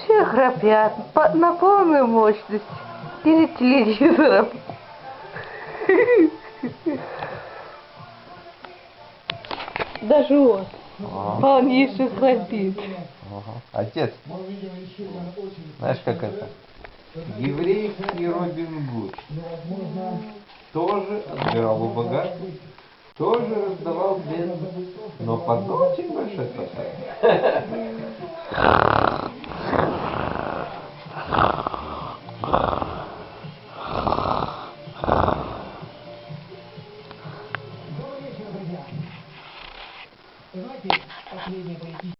Все храпят на полную мощность перед телевизором. Даже он. Он еще храпит. Отец, знаешь, как это? Еврейский Робин Гуд тоже отбирал у богатых, тоже раздавал бедным, но под очень большой процент.